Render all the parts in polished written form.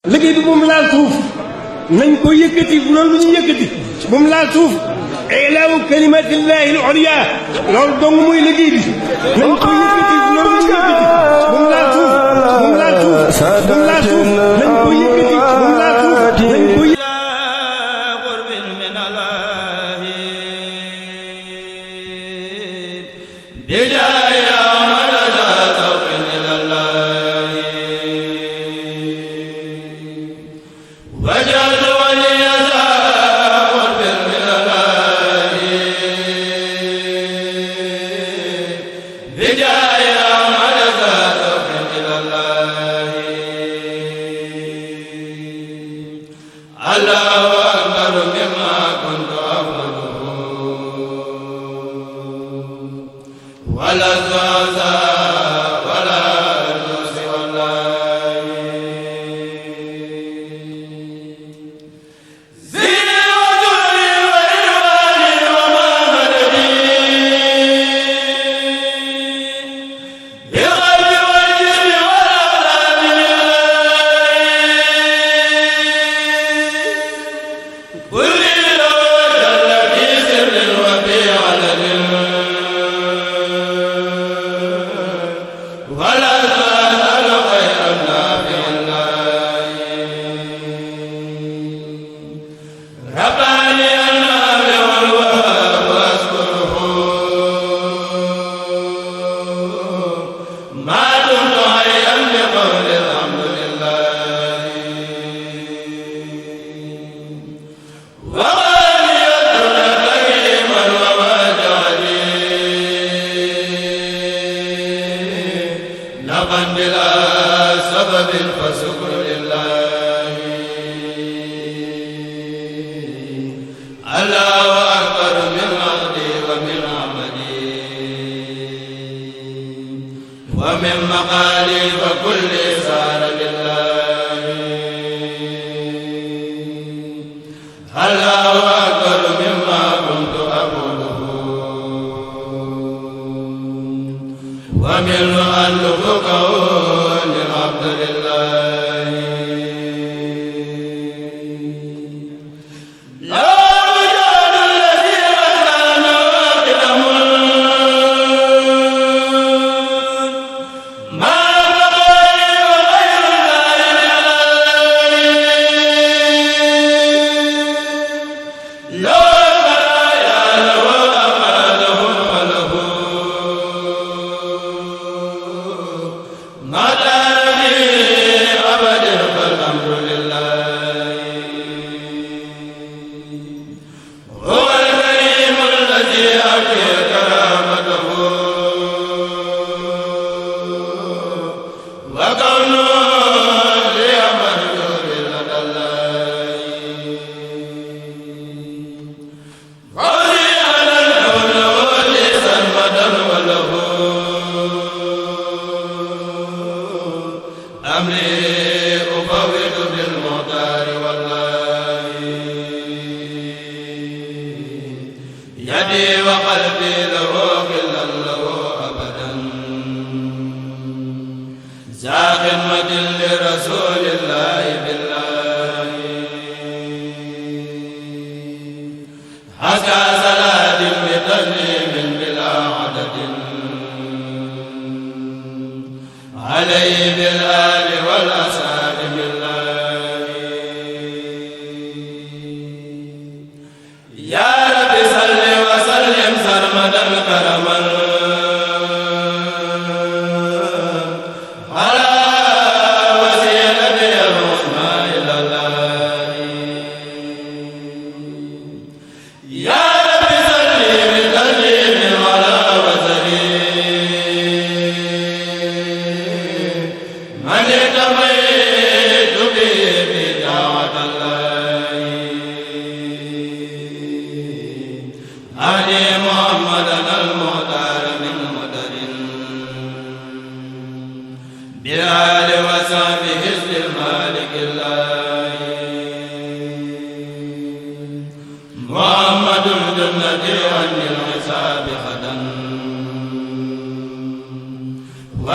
liggéey bi moom laal suuf nañ ko yëkkati loolu ñu yëkkati moom laal suuf ilaahu kalimatillahi al-ulya loolu dong muy liggéey bi nañ ko yëkkati loolu ñu yëkkati moom laal suuf moom laal suuf moom laal suuf nañ ko yëkkati moom laal suuf nañ ko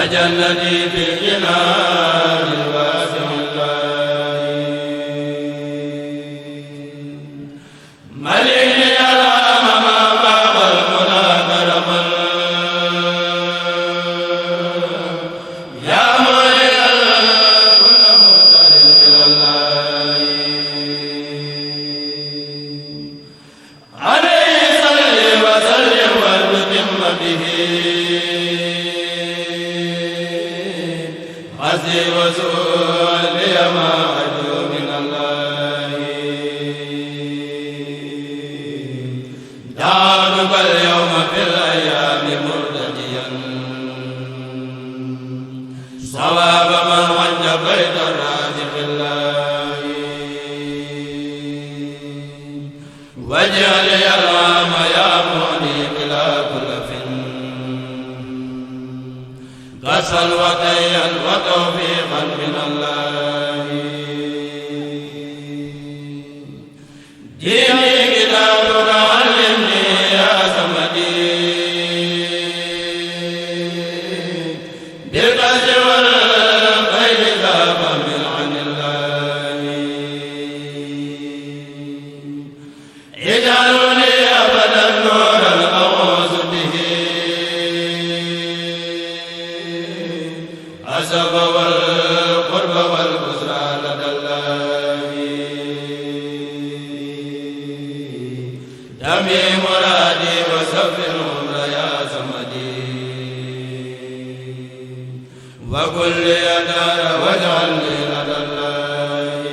وجنتي في الجنان الواسع الله سلوتيا وتوفيقا من الله ديني كتابك علمني يا سمدي بالقدر والخير ذاب من عن الله اجعلني ابدا نورا اغوص به الأسف والقرب والبصرى لدى الله دمي مرادي وسف العمر يا سمدي وكل يدار واجعلني لدى الله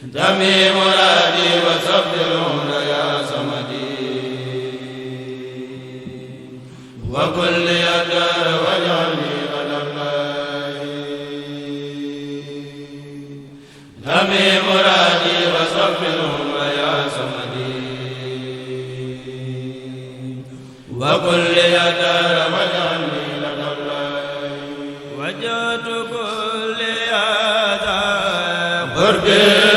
دمي مرادي وسف العمر يا سمدي وكل يدار واجعلني لدى الله دمي مرادي وصف العمر يا سمدي وكل يدار واجعلني لدى الله وجهت كل هذا قربي